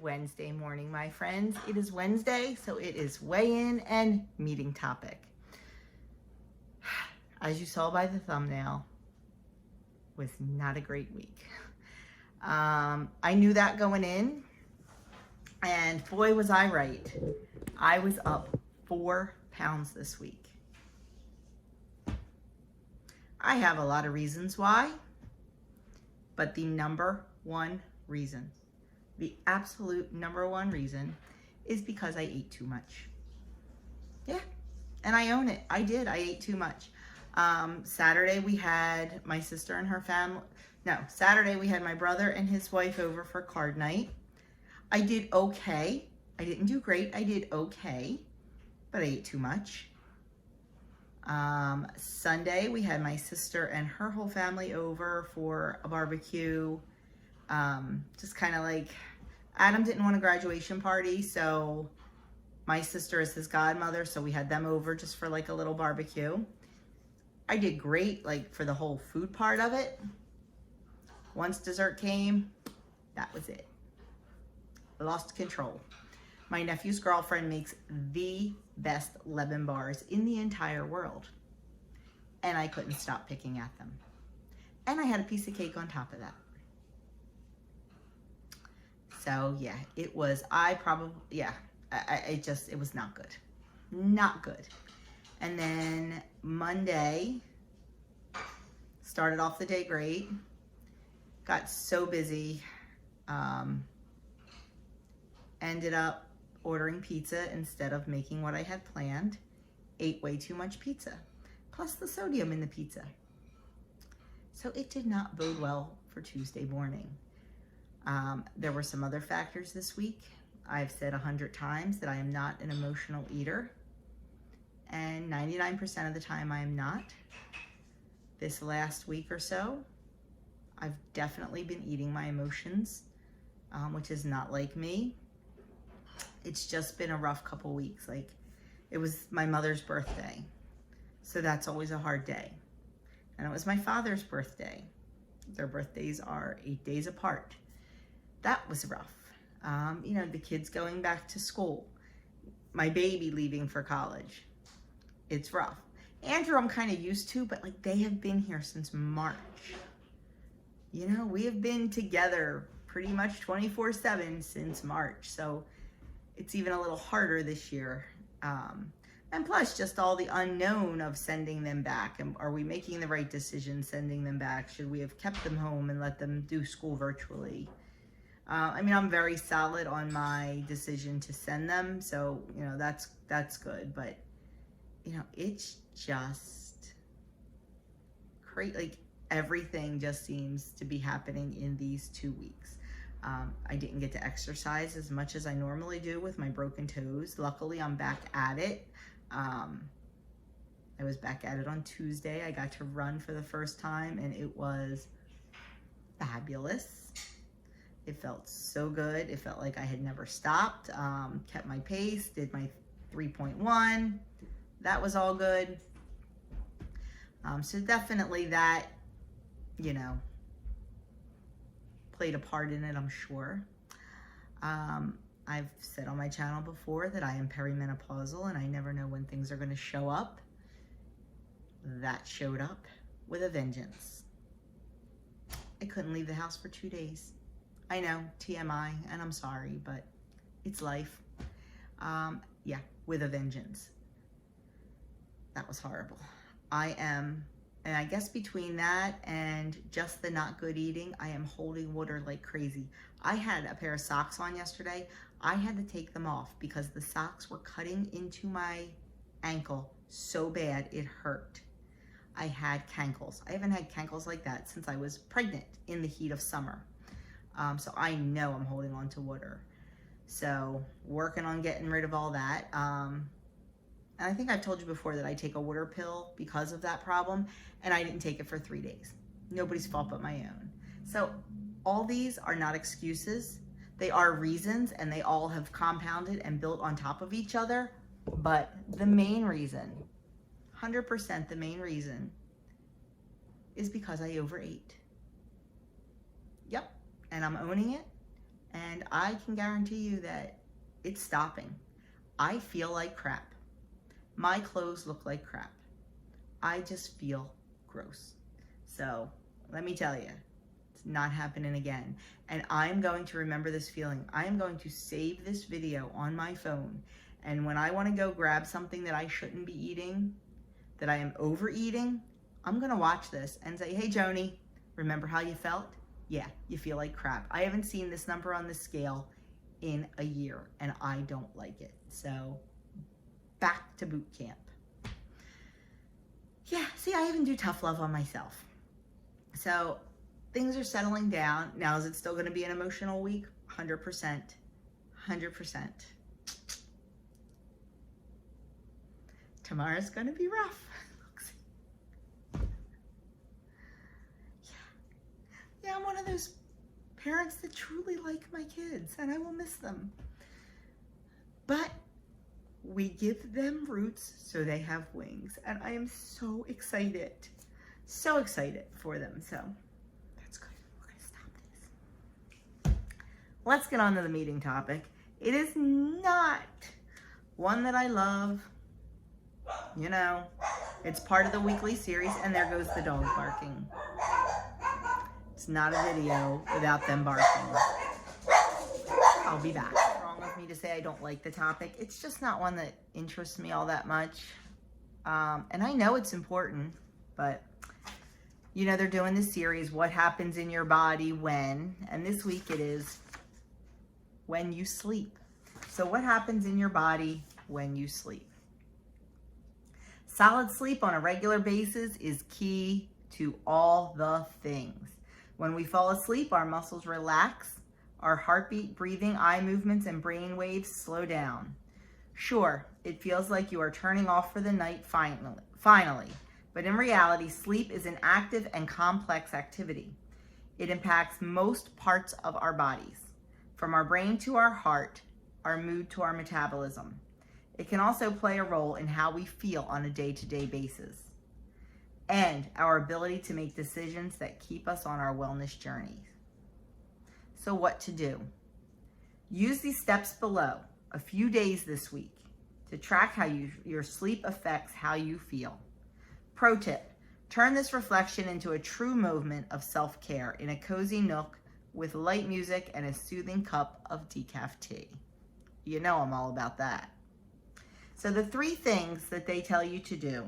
Wednesday morning, my friends. It is Wednesday, so it is weigh-in and meeting topic. As you saw by the thumbnail, was not a great week. I knew that going in, and boy was I right. I was up 4 pounds this week. I have a lot of reasons why, but the number one reason, the absolute number one reason, is because I ate too much. Yeah, and I own it. I did. I ate too much. Saturday we had my sister and her family. No, Saturday we had my brother and his wife over for card night. I did okay. I didn't do great. I did okay, but I ate too much. Sunday we had my sister and her whole family over for a barbecue. Just kind of like, Adam didn't want a graduation party, so my sister is his godmother, so we had them over just for like a little barbecue. I did great, like for the whole food part of it. Once dessert came, that was it. I lost control. My nephew's girlfriend makes the best lemon bars in the entire world, and I couldn't stop picking at them. And I had a piece of cake on top of that. So yeah, it was, it was not good. Not good. And then Monday, started off the day great. Got so busy. Ended up ordering pizza instead of making what I had planned. Ate way too much pizza, plus the sodium in the pizza. So it did not bode well for Tuesday morning. There were some other factors this week. I've said 100 times that I am not an emotional eater, and 99% of the time I am not. This last week or so, I've definitely been eating my emotions, which is not like me. It's just been a rough couple weeks. Like, it was my mother's birthday, so that's always a hard day. And it was my father's birthday. Their birthdays are 8 days apart. That was rough. You know, the kids going back to school, my baby leaving for college. It's rough. Andrew I'm kind of used to, but like, they have been here since March. You know, we have been together pretty much 24/7 since March. So it's even a little harder this year. And plus just all the unknown of sending them back. And are we making the right decision sending them back? Should we have kept them home and let them do school virtually? I mean, I'm very solid on my decision to send them. So, you know, that's good. But, you know, it's just crazy. Like, everything just seems to be happening in these 2 weeks. I didn't get to exercise as much as I normally do with my broken toes. Luckily, I'm back at it. I was back at it on Tuesday. I got to run for the first time, and it was fabulous. It felt so good. It felt like I had never stopped. Kept my pace, did my 3.1. That was all good. So definitely that, you know, played a part in it, I'm sure. I've said on my channel before that I am perimenopausal and I never know when things are going to show up. That showed up with a vengeance. I couldn't leave the house for 2 days. I know, TMI, and I'm sorry, but it's life. Yeah, with a vengeance. That was horrible. And I guess between that and just the not good eating, I am holding water like crazy. I had a pair of socks on yesterday. I had to take them off because the socks were cutting into my ankle so bad it hurt. I had cankles. I haven't had cankles like that since I was pregnant in the heat of summer. So I know I'm holding on to water. So working on getting rid of all that. And I think I've told you before that I take a water pill because of that problem, and I didn't take it for 3 days. Nobody's fault but my own. So all these are not excuses. They are reasons, and they all have compounded and built on top of each other. But the main reason, 100% the main reason, is because I overate. Yep, and I'm owning it, And I can guarantee you that it's stopping. I feel like crap. My clothes look like crap. I just feel gross. So let me tell you, it's not happening again. And I'm going to remember this feeling. I am going to save this video on my phone. And when I want to go grab something that I shouldn't be eating, that I am overeating, I'm going to watch this and say, hey, Joni, remember how you felt? Yeah, you feel like crap. I haven't seen this number on the scale in a year, and I don't like it. So back to boot camp. Yeah, see, I even do tough love on myself. So things are settling down. Now, is it still going to be an emotional week? 100%. 100%. Tomorrow's going to be rough. Yeah, I'm one of those parents that truly like my kids, and I will miss them. But we give them roots so they have wings, and I am so excited for them. So that's good. We're going to stop this. Let's get on to the meeting topic. It is not one that I love. You know, it's part of the weekly series, and there goes the dog barking. It's not a video without them barking. I'll be back. It's wrong with me to say I don't like the topic. It's just not one that interests me all that much. And I know it's important, but you know, they're doing this series, What Happens in Your Body When, and this week it is when you sleep. So what happens in your body when you sleep? Solid sleep on a regular basis is key to all the things. When we fall asleep, our muscles relax, our heartbeat, breathing, eye movements, and brain waves slow down. Sure, it feels like you are turning off for the night finally, but in reality, sleep is an active and complex activity. It impacts most parts of our bodies, from our brain to our heart, our mood to our metabolism. It can also play a role in how we feel on a day-to-day basis, and our ability to make decisions that keep us on our wellness journey. So what to do? Use these steps below a few days this week to track how your sleep affects how you feel. Pro tip, turn this reflection into a true moment of self-care in a cozy nook with light music and a soothing cup of decaf tea. You know I'm all about that. So the 3 things that they tell you to do.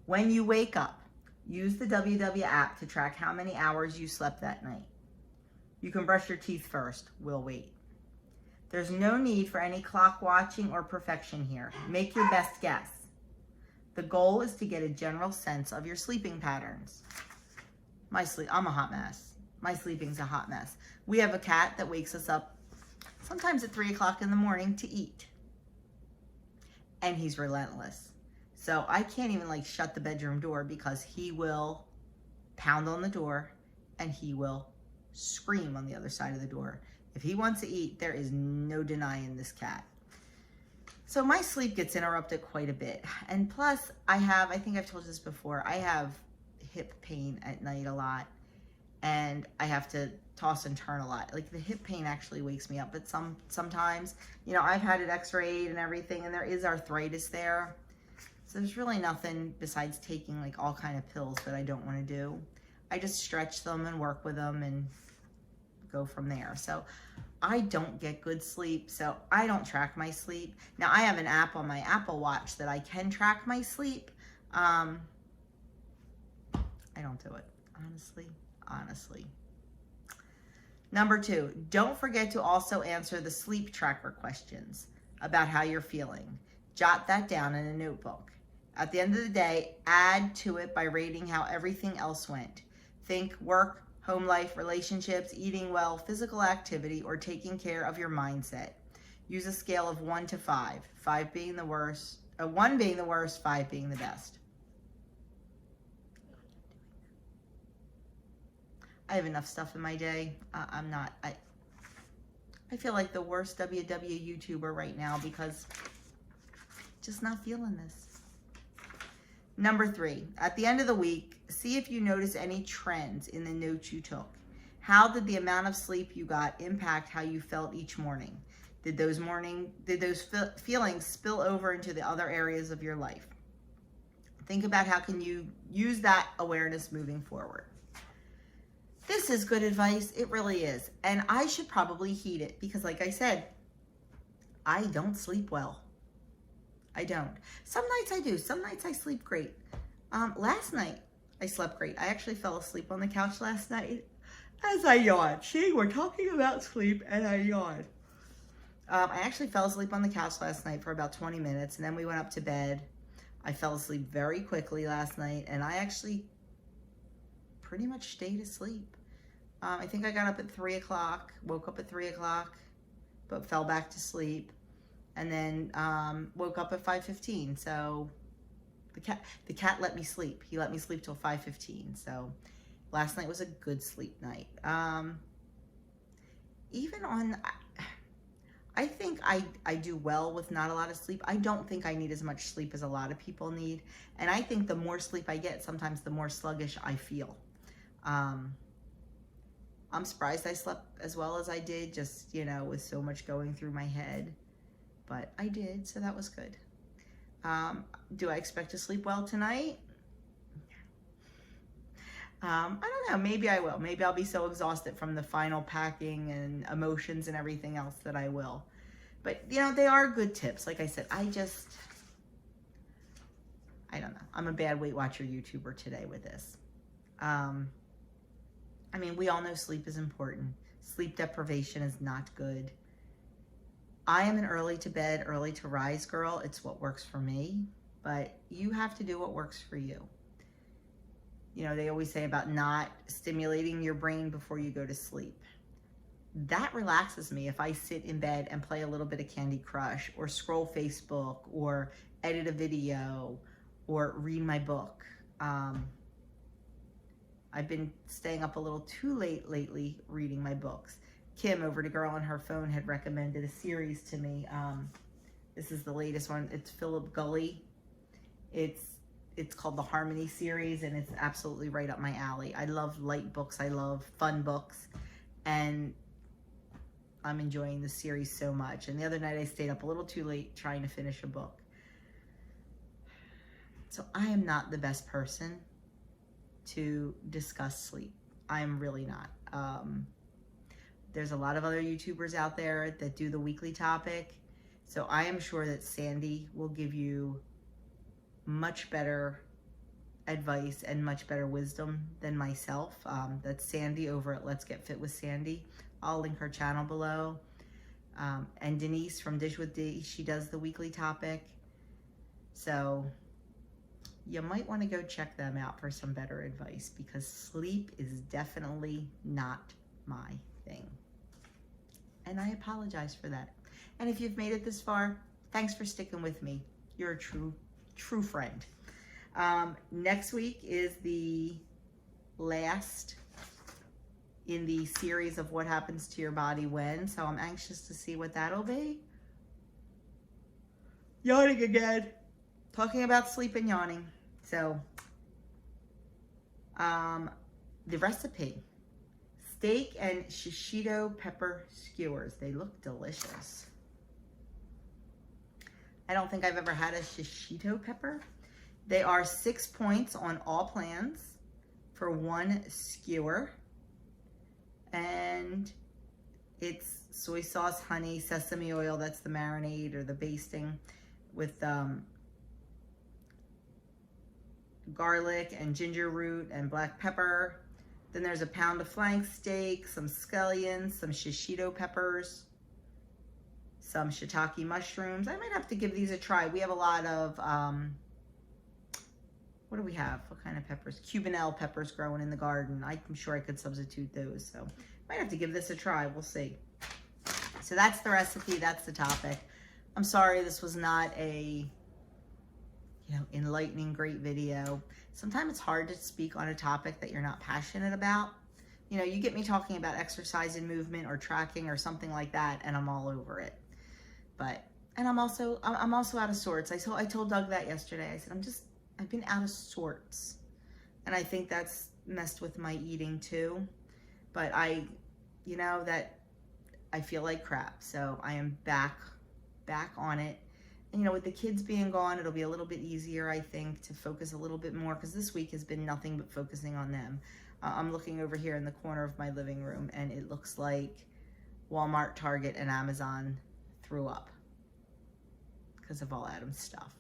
When you wake up, use the WW app to track how many hours you slept that night. You can brush your teeth first. We'll wait. There's no need for any clock watching or perfection here. Make your best guess. The goal is to get a general sense of your sleeping patterns. I'm a hot mess. My sleeping's a hot mess. We have a cat that wakes us up sometimes at 3 o'clock in the morning to eat. And he's relentless. So I can't even shut the bedroom door because he will pound on the door and he will scream on the other side of the door. If he wants to eat, there is no denying this cat. So my sleep gets interrupted quite a bit. And plus I think I've told you this before, I have hip pain at night a lot and I have to toss and turn a lot. The hip pain actually wakes me up, but sometimes, you know, I've had it x-rayed and everything, and there is arthritis there. So there's really nothing besides taking all kind of pills that I don't want to do. I just stretch them and work with them and go from there. So I don't get good sleep, so I don't track my sleep. Now I have an app on my Apple Watch that I can track my sleep. I don't do it, honestly. Number 2, don't forget to also answer the sleep tracker questions about how you're feeling. Jot that down in a notebook. At the end of the day, add to it by rating how everything else went. Think work, home life, relationships, eating well, physical activity, or taking care of your mindset. Use a scale of 1 to 5, 5 being the worst, 1 being the worst, 5 being the best. I have enough stuff in my day. I feel like the worst WW YouTuber right now because just not feeling this. Number 3, at the end of the week, see if you notice any trends in the notes you took. How did the amount of sleep you got impact how you felt each morning? Did those feelings spill over into the other areas of your life? Think about how can you use that awareness moving forward. This is good advice. It really is. And I should probably heed it because, like I said, I don't sleep well. I don't. Some nights I do. Some nights I sleep great. Last night I slept great. I actually fell asleep on the couch last night as I yawned. See, we're talking about sleep and I yawned. I actually fell asleep on the couch last night for about 20 minutes and then we went up to bed. I fell asleep very quickly last night and I actually pretty much stayed asleep. I think I got up at 3 o'clock, woke up at 3 o'clock, but fell back to sleep. And then woke up at 5:15. So the cat let me sleep. He let me sleep till 5:15. So last night was a good sleep night. Even on, I think I do well with not a lot of sleep. I don't think I need as much sleep as a lot of people need. And I think the more sleep I get, sometimes the more sluggish I feel. I'm surprised I slept as well as I did, just, you know, with so much going through my head. But I did, so that was good. Do I expect to sleep well tonight? I don't know, maybe I will. Maybe I'll be so exhausted from the final packing and emotions and everything else that I will. But, you know, they are good tips. Like I said, I don't know. I'm a bad Weight Watcher YouTuber today with this. I mean, we all know sleep is important. Sleep deprivation is not good. I am an early to bed, early to rise girl. It's what works for me, but you have to do what works for you. You know, they always say about not stimulating your brain before you go to sleep. That relaxes me if I sit in bed and play a little bit of Candy Crush or scroll Facebook or edit a video or read my book. I've been staying up a little too late lately reading my books. Kim over to Girl on Her Phone had recommended a series to me. This is the latest one. It's Philip Gulley. It's called the Harmony series, and it's absolutely right up my alley. I love light books. I love fun books, and I'm enjoying the series so much. And the other night I stayed up a little too late trying to finish a book. So I am not the best person to discuss sleep. I am really not. There's a lot of other YouTubers out there that do the weekly topic. So I am sure that Sandy will give you much better advice and much better wisdom than myself. That's Sandy over at Let's Get Fit with Sandy. I'll link her channel below. And Denise from Dish with D, she does the weekly topic. So you might want to go check them out for some better advice because sleep is definitely not my thing. And I apologize for that. And if you've made it this far, thanks for sticking with me. You're a true friend. Next week is the last in the series of What Happens to Your Body When, so I'm anxious to see what that'll be. Yawning again. Talking about sleep and yawning. So, the recipe. Steak and shishito pepper skewers. They look delicious. I don't think I've ever had a shishito pepper. They are 6 points on all plans for 1 skewer. And it's soy sauce, honey, sesame oil. That's the marinade or the basting with garlic and ginger root and black pepper. Then there's a pound of flank steak, some scallions, some shishito peppers, some shiitake mushrooms. I might have to give these a try. We have a lot of, what do we have? What kind of peppers? Cubanelle peppers growing in the garden. I'm sure I could substitute those. So might have to give this a try. We'll see. So that's the recipe. That's the topic. I'm sorry this was not a, enlightening, great video. Sometimes it's hard to speak on a topic that you're not passionate about. You get me talking about exercise and movement or tracking or something like that, and I'm all over it. And I'm also out of sorts. I told Doug that yesterday. I said, I've been out of sorts. And I think that's messed with my eating too. but you know, that I feel like crap. So I am back on it. And, you know, with the kids being gone, it'll be a little bit easier, I think, to focus a little bit more, because this week has been nothing but focusing on them. I'm looking over here in the corner of my living room, and it looks like Walmart, Target, and Amazon threw up because of all Adam's stuff.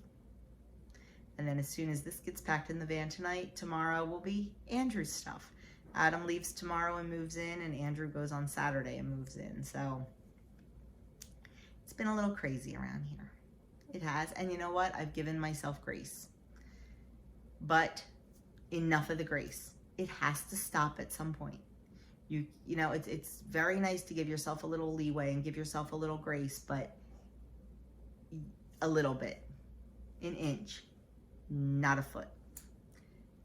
And then as soon as this gets packed in the van tonight, tomorrow will be Andrew's stuff. Adam leaves tomorrow and moves in, and Andrew goes on Saturday and moves in. So it's been a little crazy around here. It has. And you know what? I've given myself grace. But enough of the grace. It has to stop at some point. You know, it's very nice to give yourself a little leeway and give yourself a little grace, but a little bit. An inch, not a foot.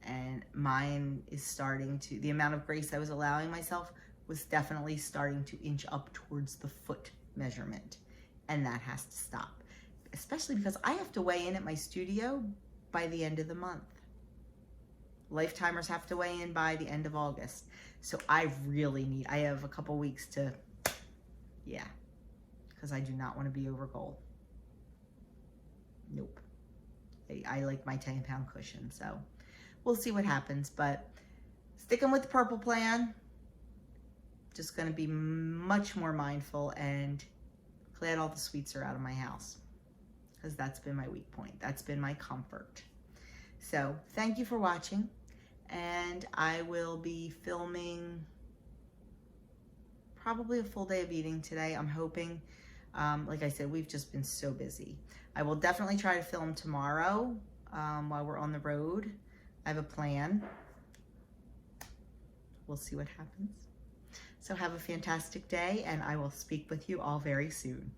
And mine is starting to, the amount of grace I was allowing myself was definitely starting to inch up towards the foot measurement. And that has to stop. Especially because I have to weigh in at my studio by the end of the month. Lifetimers have to weigh in by the end of August. So I really need, I have a couple weeks to, yeah, because I do not want to be over goal. Nope. I like my 10-pound cushion, so we'll see what happens, but sticking with the purple plan, just going to be much more mindful, and glad all the sweets are out of my house, because that's been my weak point. That's been my comfort. So thank you for watching, and I will be filming probably a full day of eating today. I'm hoping, like I said, we've just been so busy. I will definitely try to film tomorrow while we're on the road. I have a plan. We'll see what happens. So have a fantastic day, and I will speak with you all very soon.